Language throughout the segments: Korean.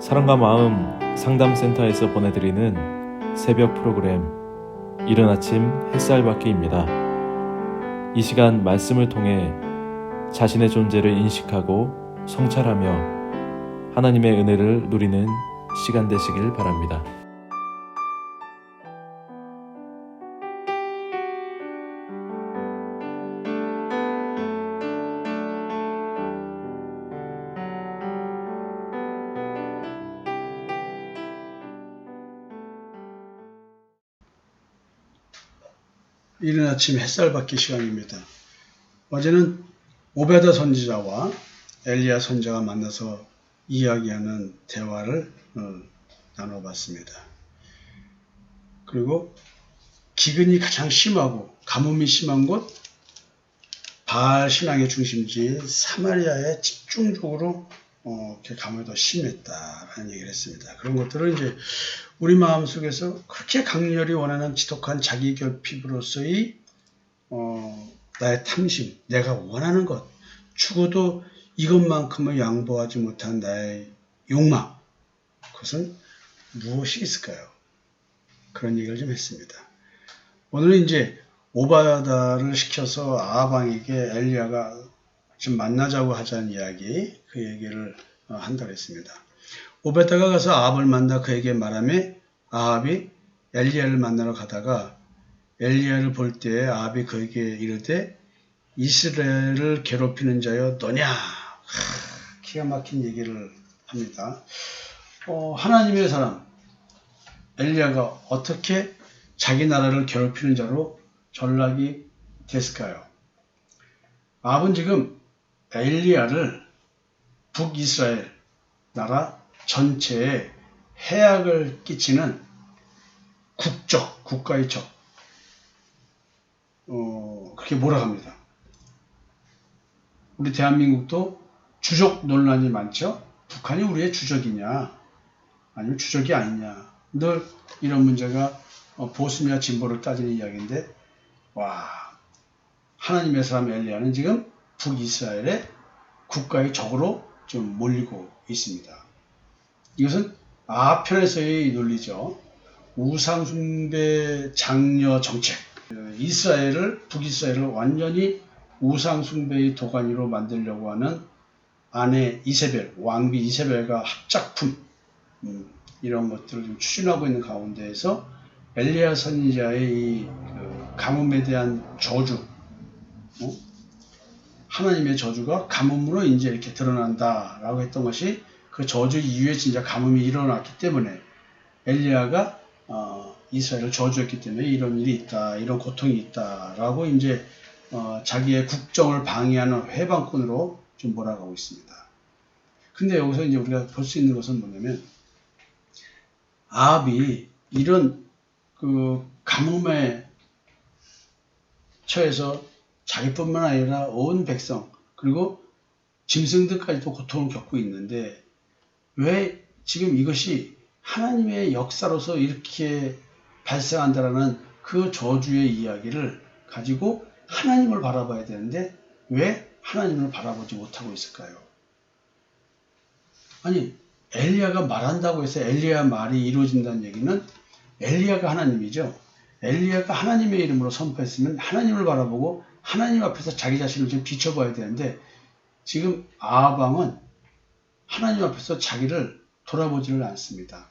사랑과 마음 상담센터에서 보내드리는 새벽 프로그램 이른 아침 햇살 받기입니다. 이 시간 말씀을 통해 자신의 존재를 인식하고 성찰하며 하나님의 은혜를 누리는 시간 되시길 바랍니다. 이른 아침 햇살 받기 시간입니다. 어제는 오베다 선지자와 엘리야 선지자가 만나서 이야기하는 대화를 나눠봤습니다. 그리고 기근이 가장 심하고 가뭄이 심한 곳 바알 신앙의 중심지인 사마리아에 집중적으로 가뭄이 더 심했다라는 얘기를 했습니다. 그런 것들을 이제 우리 마음속에서 그렇게 강렬히 원하는 지독한 자기 결핍으로서의 나의 탐심, 내가 원하는 것, 죽어도 이것만큼은 양보하지 못한 나의 욕망, 그것은 무엇이 있을까요? 그런 얘기를 좀 했습니다. 오늘은 이제 오바다를 시켜서 아합왕에게 엘리야가 좀 만나자고 하자는 이야기, 그 얘기를 한다고 했습니다. 오베다가 가서 아합을 만나 그에게 말하며 아합이 엘리야를 만나러 가다가 엘리야를 볼 때에 아합이 그에게 이르되 이스라엘을 괴롭히는 자여 너냐? 기가 막힌 얘기를 합니다. 하나님의 사람 엘리야가 어떻게 자기 나라를 괴롭히는 자로 전락이 됐을까요? 아합은 지금 엘리야를 북이스라엘 나라 전체에 해악을 끼치는 국가의 적, 그렇게 몰아갑니다. 우리 대한민국도 주적 논란이 많죠? 북한이 우리의 주적이냐, 아니면 주적이 아니냐, 늘 이런 문제가 보수냐 진보를 따지는 이야기인데, 하나님의 사람 엘리야는 지금 북이스라엘의 국가의 적으로 좀 몰리고 있습니다. 이것은 아합 편에서의 논리죠. 우상숭배 장려 정책. 북이스라엘을 완전히 우상숭배의 도가니로 만들려고 하는 아내 이세벨, 왕비 이세벨과 합작품, 이런 것들을 좀 추진하고 있는 가운데에서 엘리야 선지자의 이 가뭄에 대한 저주, 하나님의 저주가 가뭄으로 이제 이렇게 드러난다라고 했던 것이 그 저주 이후에 진짜 가뭄이 일어났기 때문에 엘리야가 이스라엘을 저주했기 때문에 이런 일이 있다, 이런 고통이 있다라고 이제 자기의 국정을 방해하는 회방꾼으로 좀 몰아가고 있습니다. 근데 여기서 이제 우리가 볼 수 있는 것은 뭐냐면 아합이 이런 그 가뭄에 처해서 자기뿐만 아니라 온 백성 그리고 짐승들까지도 고통을 겪고 있는데 왜 지금 이것이 하나님의 역사로서 이렇게 발생한다라는 그 저주의 이야기를 가지고 하나님을 바라봐야 되는데 왜 하나님을 바라보지 못하고 있을까요? 아니 엘리야가 말한다고 해서 엘리야 말이 이루어진다는 얘기는 엘리야가 하나님이죠. 엘리야가 하나님의 이름으로 선포했으면 하나님을 바라보고 하나님 앞에서 자기 자신을 좀 비춰봐야 되는데 지금 아합 왕은 하나님 앞에서 자기를 돌아보지를 않습니다.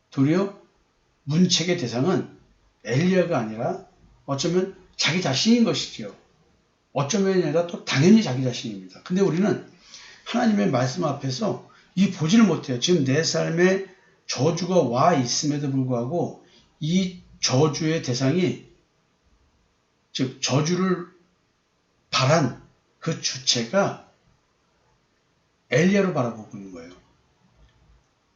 도리어 문책의 대상은 엘리야가 아니라 어쩌면 자기 자신인 것이지요. 어쩌면 아니라 또 당연히 자기 자신입니다. 근데 우리는 하나님의 말씀 앞에서 이 보지를 못해요. 지금 내 삶에 저주가 와 있음에도 불구하고 이 저주의 대상이 즉 저주를 바란 그 주체가 엘리야로 바라보고 있는 거예요.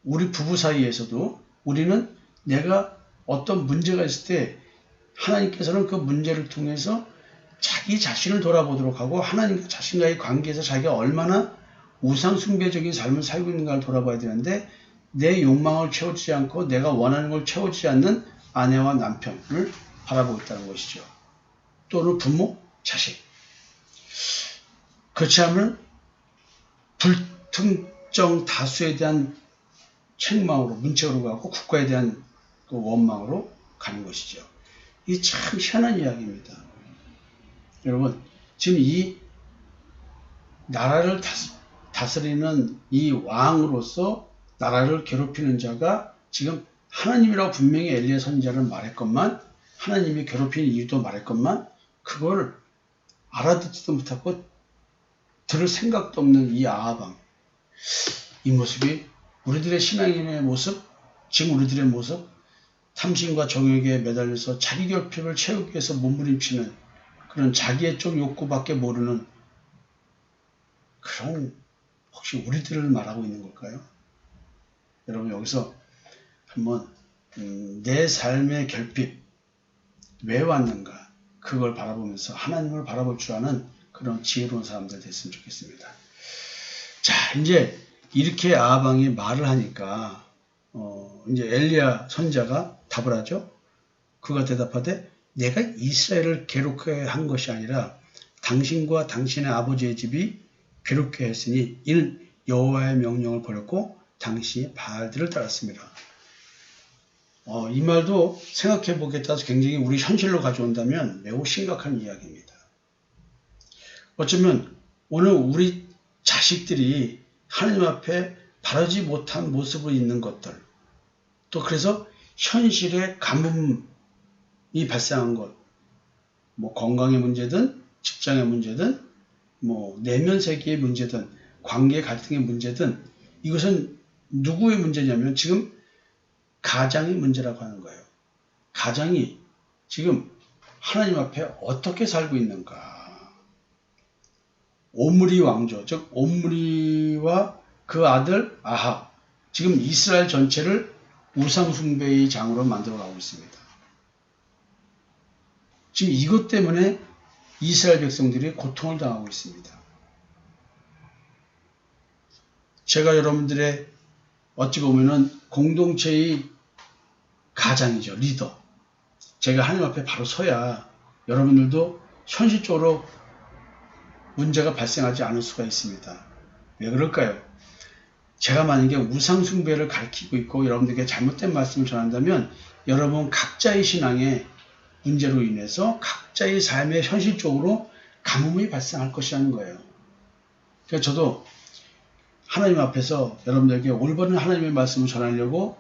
우리 부부 사이에서도 우리는 내가 어떤 문제가 있을 때 하나님께서는 그 문제를 통해서 자기 자신을 돌아보도록 하고 하나님과 자신과의 관계에서 자기가 얼마나 우상숭배적인 삶을 살고 있는가를 돌아봐야 되는데 내 욕망을 채워주지 않고 내가 원하는 걸 채워주지 않는 아내와 남편을 바라보고 있다는 것이죠. 또는 부모, 자식. 그렇지 않으면 불특정 다수에 대한 책망으로, 문책으로 가고 국가에 대한 그 원망으로 가는 것이죠. 이게 참 희한한 이야기입니다. 여러분, 지금 이 나라를 다스리는 이 왕으로서 나라를 괴롭히는 자가 지금 하나님이라고 분명히 엘리야 선지자는 말했건만, 하나님이 괴롭히는 이유도 말했건만, 그걸 알아듣지도 못하고 들을 생각도 없는 이 아합, 이 모습이 우리들의 신앙인의 모습, 지금 우리들의 모습, 탐심과 정욕에 매달려서 자기 결핍을 채우기 위해서 몸부림치는 그런 자기의 쪽 욕구밖에 모르는 그런, 혹시 우리들을 말하고 있는 걸까요? 여러분, 여기서 한번 내 삶의 결핍 왜 왔는가, 그걸 바라보면서 하나님을 바라볼 줄 아는 그런 지혜로운 사람들 됐으면 좋겠습니다. 자, 이제 이렇게 아합 왕이 말을 하니까 이제 엘리야 선지자가 답을 하죠. 그가 대답하되 내가 이스라엘을 괴롭게 한 것이 아니라 당신과 당신의 아버지의 집이 괴롭게 했으니 이는 여호와의 명령을 버렸고 당신이 바알들을 따랐습니다. 이 말도 생각해 보기에 따라서 굉장히 우리 현실로 가져온다면 매우 심각한 이야기입니다. 어쩌면 오늘 우리 자식들이 하나님 앞에 바르지 못한 모습으로 있는 것들, 또 그래서 현실에 가뭄이 발생한 것, 뭐 건강의 문제든 직장의 문제든 뭐 내면 세계의 문제든 관계 갈등의 문제든, 이것은 누구의 문제냐면 지금 가장의 문제라고 하는 거예요. 가장이 지금 하나님 앞에 어떻게 살고 있는가. 오므리 왕조, 즉 오므리와 그 아들 아합, 지금 이스라엘 전체를 우상숭배의 장으로 만들어 가고 있습니다. 지금 이것 때문에 이스라엘 백성들이 고통을 당하고 있습니다. 제가 여러분들의 어찌 보면은 공동체의 가장이죠. 리더. 제가 하나님 앞에 바로 서야 여러분들도 현실적으로 문제가 발생하지 않을 수가 있습니다. 왜 그럴까요? 제가 만약에 우상숭배를 가르치고 있고 여러분들에게 잘못된 말씀을 전한다면 여러분 각자의 신앙에 문제로 인해서 각자의 삶에 현실적으로 가뭄이 발생할 것이라는 거예요. 그래서 저도 하나님 앞에서 여러분들에게 올바른 하나님의 말씀을 전하려고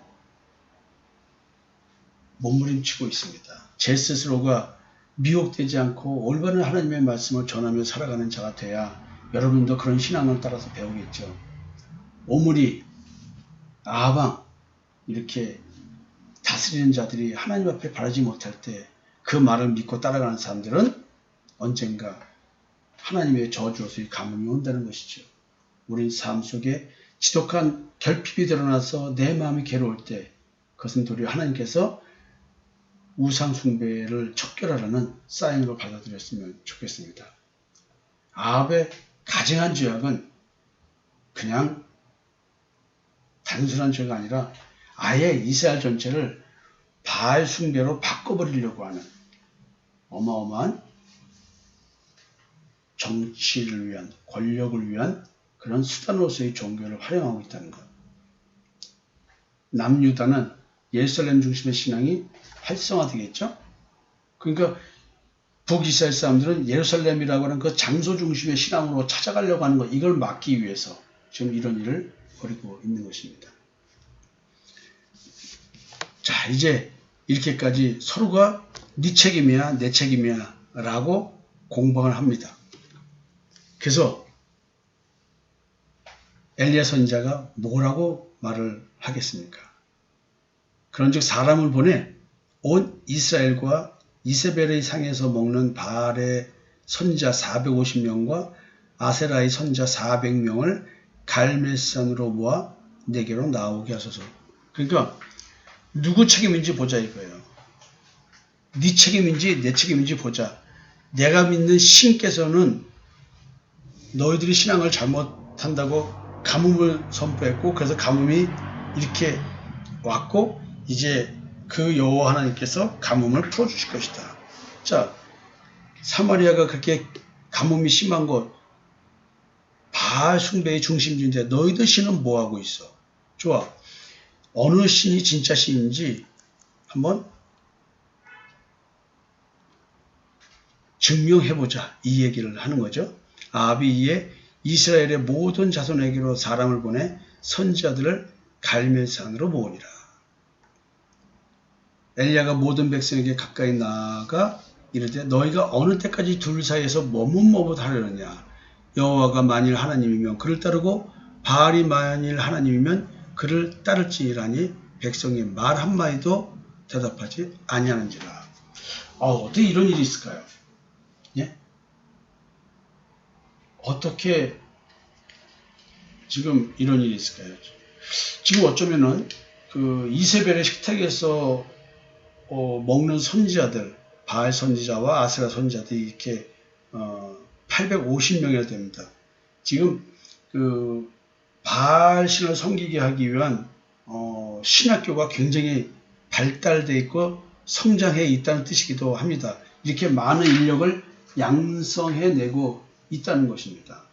몸부림치고 있습니다. 제 스스로가 미혹되지 않고 올바른 하나님의 말씀을 전하며 살아가는 자가 돼야 여러분도 그런 신앙을 따라서 배우겠죠. 오므리, 아합 왕, 이렇게 다스리는 자들이 하나님 앞에 바르지 못할 때 그 말을 믿고 따라가는 사람들은 언젠가 하나님의 저주로서 가뭄이 온다는 것이죠. 우리 삶 속에 지독한 결핍이 드러나서 내 마음이 괴로울 때 그것은 도리어 하나님께서 우상 숭배를 척결하라는 사인으로 받아들였으면 좋겠습니다. 아합의 가증한 죄악은 그냥 단순한 죄가 아니라 아예 이스라엘 전체를 바알 숭배로 바꿔버리려고 하는 어마어마한 정치를 위한, 권력을 위한 그런 수단으로서의 종교를 활용하고 있다는 것. 남유다는 예루살렘 중심의 신앙이 활성화되겠죠. 그러니까 북이스라엘 사람들은 예루살렘이라고 하는 그 장소 중심의 신앙으로 찾아가려고 하는 것, 이걸 막기 위해서 지금 이런 일을 벌이고 있는 것입니다. 자, 이제 이렇게까지 서로가 네 책임이야, 내 책임이야 라고 공방을 합니다. 그래서 엘리야 선지자가 뭐라고 말을 하겠습니까? 그런즉 사람을 보내 온 이스라엘과 이세벨의 상에서 먹는 바알의 선지자 450명과 아세라의 선지자 400명을 갈멜산으로 모아 내게로 나오게 하소서. 그러니까 누구 책임인지 보자 이거예요. 네 책임인지 내 책임인지 보자. 내가 믿는 신께서는 너희들이 신앙을 잘못한다고 가뭄을 선포했고, 그래서 가뭄이 이렇게 왔고, 이제 그 여호와 하나님께서 가뭄을 풀어주실 것이다. 자, 사마리아가 그렇게 가뭄이 심한 곳, 바알 숭배의 중심지인데 너희들 신은 뭐하고 있어? 좋아. 어느 신이 진짜 신인지 한번 증명해보자, 이 얘기를 하는 거죠. 아합이 이에 이스라엘의 모든 자손에게로 사람을 보내 선지자들을 갈멜산으로 모으니라. 엘리야가 모든 백성에게 가까이 나아가 이르되 너희가 어느 때까지 둘 사이에서 머뭇머뭇하려느냐. 여호와가 만일 하나님이면 그를 따르고 바알이 만일 하나님이면 그를 따를지니라니 백성이 말 한마디도 대답하지 아니하는지라. 어떻게 이런 일이 있을까요? 예? 어떻게 지금 이런 일이 있을까요? 지금 어쩌면은 그 이세벨의 식탁에서 먹는 선지자들, 바알 선지자와 아세라 선지자들이 이렇게 850명이나 됩니다. 지금 그 바알 신을 섬기게 하기 위한 신학교가 굉장히 발달되어 있고 성장해 있다는 뜻이기도 합니다. 이렇게 많은 인력을 양성해내고 있다는 것입니다.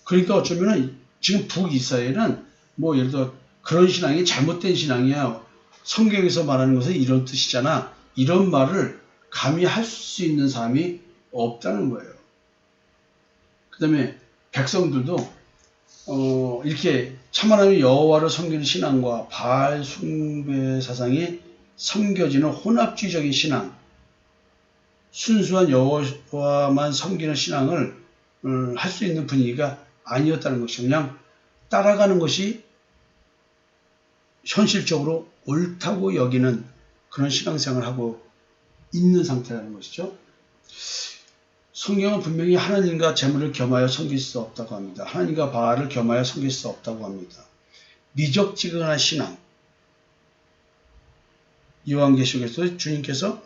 그러니까 어쩌면은 지금 북이스라엘은 뭐 예를 들어 그런 신앙이 잘못된 신앙이야. 성경에서 말하는 것은 이런 뜻이잖아. 이런 말을 감히 할 수 있는 사람이 없다는 거예요. 그 다음에 백성들도 이렇게 참하나님 여호와를 섬기는 신앙과 바알 숭배 사상이 섬겨지는 혼합주의적인 신앙, 순수한 여호와만 섬기는 신앙을 할 수 있는 분위기가 아니었다는 것이 그냥 따라가는 것이 현실적으로 옳다고 여기는 그런 신앙생활을 하고 있는 상태라는 것이죠. 성경은 분명히 하나님과 재물을 겸하여 섬길 수 없다고 합니다. 하나님과 바알을 겸하여 섬길 수 없다고 합니다. 미적지근한 신앙. 요한계시록에서 주님께서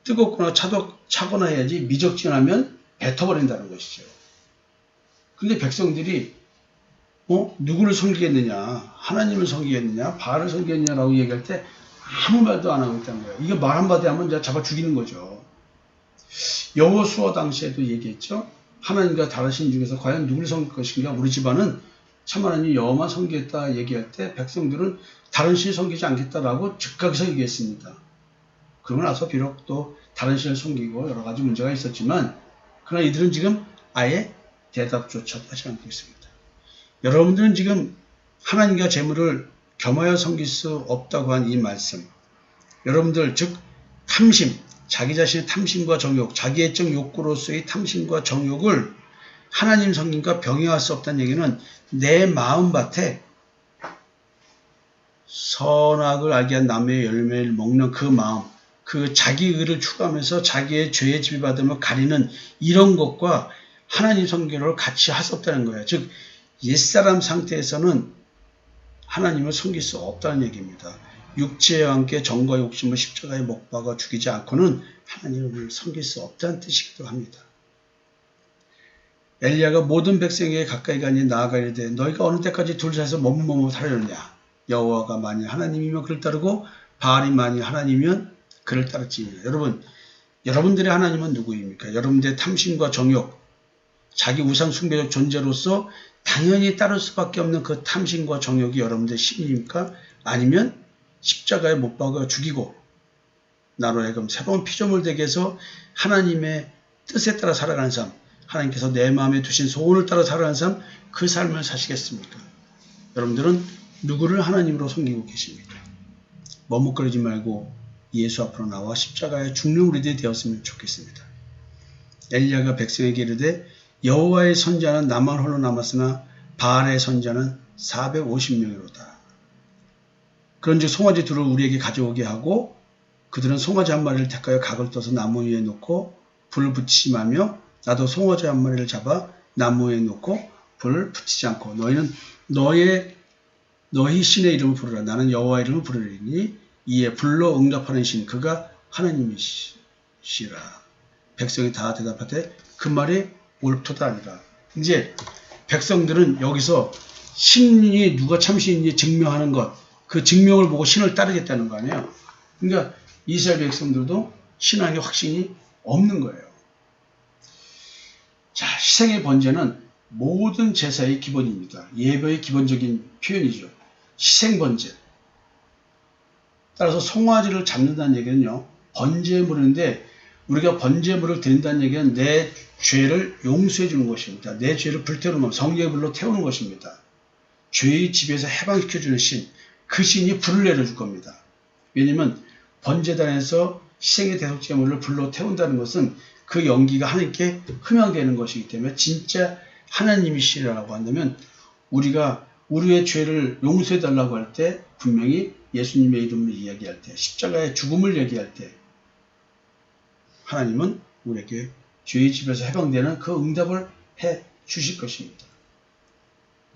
뜨겁거나 차거나 해야지 미적지근하면 뱉어버린다는 것이죠. 근데 백성들이 누구를 섬기겠느냐, 하나님을 섬기겠느냐, 바알을 섬기겠느냐라고 얘기할 때 아무 말도 안 하고 있다는 거예요. 이거 말 한마디 하면 이제 잡아 죽이는 거죠. 여호수아 당시에도 얘기했죠. 하나님과 다르신 중에서 과연 누구를 섬길 것인가? 우리 집안은 참 하나님 여호와만 섬기겠다 얘기할 때 백성들은 다른 신을 섬기지 않겠다라고 즉각에서 얘기했습니다. 그러고 나서 비록 또 다른 신을 섬기고 여러 가지 문제가 있었지만 그러나 이들은 지금 아예 대답조차 하지 않고 있습니다. 여러분들은 지금 하나님과 재물을 겸하여 섬길 수 없다고 한 이 말씀, 여러분들 즉 탐심, 자기 자신의 탐심과 정욕, 자기의 적 욕구로서의 탐심과 정욕을 하나님 섬김과 병행할 수 없다는 얘기는 내 마음밭에 선악을 알게 한 나무의 열매를 먹는 그 마음, 그 자기 의를 추구하면서 자기의 죄의 지배받음을 가리는 이런 것과 하나님 섬기를 같이 할 수 없다는 거예요. 즉 옛사람 상태에서는 하나님을 섬길 수 없다는 얘기입니다. 육체와 함께 정과 욕심을 십자가에 못 박아 죽이지 않고는 하나님을 섬길 수 없다는 뜻이기도 합니다. 엘리야가 모든 백성에게 가까이 가니 나아가 이르되 너희가 어느 때까지 둘 사이에서 머뭇머뭇하려느냐. 여호와가 만일 하나님이면 그를 따르고 바알이 만일 하나님이면 그를 따를지니라. 여러분들의 하나님은 누구입니까? 여러분들의 탐심과 정욕, 자기 우상 숭배적 존재로서 당연히 따를 수밖에 없는 그 탐심과 정욕이 여러분들의 신입니까? 아니면 십자가에 못 박아 죽이고 나로 하여금 새로운 피조물 되게 해서 하나님의 뜻에 따라 살아가는 삶, 하나님께서 내 마음에 두신 소원을 따라 살아가는 삶, 그 삶을 사시겠습니까? 여러분들은 누구를 하나님으로 섬기고 계십니까? 머뭇거리지 말고 예수 앞으로 나와 십자가에 죽는 우리들이 되었으면 좋겠습니다. 엘리야가 백성에게 이르되 여호와의 선지자는 나만 홀로 남았으나 바알의 선지자는 450명이로다. 그런즉 송아지 둘을 우리에게 가져오게 하고 그들은 송아지 한 마리를 택하여 각을 떠서 나무 위에 놓고 불을 붙이마며 나도 송아지 한 마리를 잡아 나무 위에 놓고 불을 붙이지 않고 너희는 너희 신의 이름을 부르라. 나는 여호와의 이름을 부르리니 이에 불로 응답하는 신 그가 하나님이시라. 백성이 다 대답하되 그 말이 옳도다 아니라. 이제 백성들은 여기서 신이 누가 참신인지 증명하는 것, 그 증명을 보고 신을 따르겠다는 거 아니에요. 그러니까 이스라엘 백성들도 신앙의 확신이 없는 거예요. 자, 희생의 번제는 모든 제사의 기본입니다. 예배의 기본적인 표현이죠. 희생번제. 따라서 송아지를 잡는다는 얘기는요, 번제물인데, 우리가 번제물을 드린다는 얘기는 내 죄를 용서해 주는 것입니다. 내 죄를 불태우는 겁니다. 성령의 불로 태우는 것입니다. 죄의 집에서 해방시켜주는 신, 그 신이 불을 내려줄 겁니다. 왜냐면 번제단에서 희생의 대속제물을 불로 태운다는 것은 그 연기가 하나님께 흠양되는 것이기 때문에 진짜 하나님이시라고 한다면 우리가 우리의 죄를 용서해 달라고 할 때 분명히 예수님의 이름을 이야기할 때, 십자가의 죽음을 얘기할 때 하나님은 우리에게 죄의 집에서 해방되는 그 응답을 해 주실 것입니다.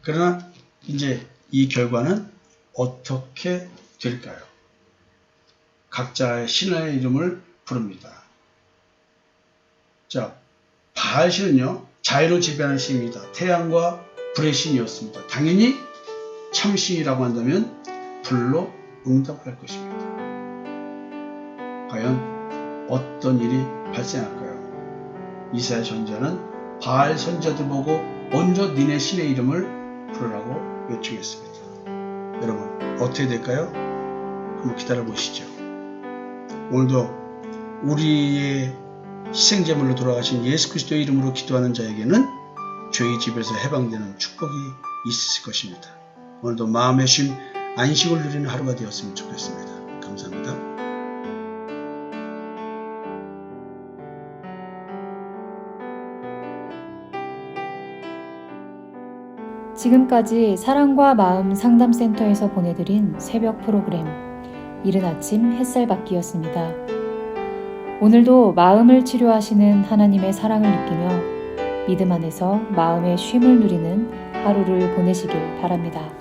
그러나 이제 이 결과는 어떻게 될까요? 각자의 신의 이름을 부릅니다. 자, 바알신은요, 자유를 지배하는 신입니다. 태양과 불의 신이었습니다. 당연히 참신이라고 한다면 불로 응답할 것입니다. 과연 어떤 일이 발생할까요? 이사야 선지자는 바알 선지자들 보고 먼저 니네 신의 이름을 부르라고 요청했습니다. 여러분, 어떻게 될까요? 한번 기다려 보시죠. 오늘도 우리의 희생제물로 돌아가신 예수 그리스도의 이름으로 기도하는 자에게는 죄의 집에서 해방되는 축복이 있으실 것입니다. 오늘도 마음의 쉼, 안식을 누리는 하루가 되었으면 좋겠습니다. 감사합니다. 지금까지 사랑과 마음 상담센터에서 보내드린 새벽 프로그램 이른 아침 햇살받기였습니다. 오늘도 마음을 치료하시는 하나님의 사랑을 느끼며 믿음 안에서 마음의 쉼을 누리는 하루를 보내시길 바랍니다.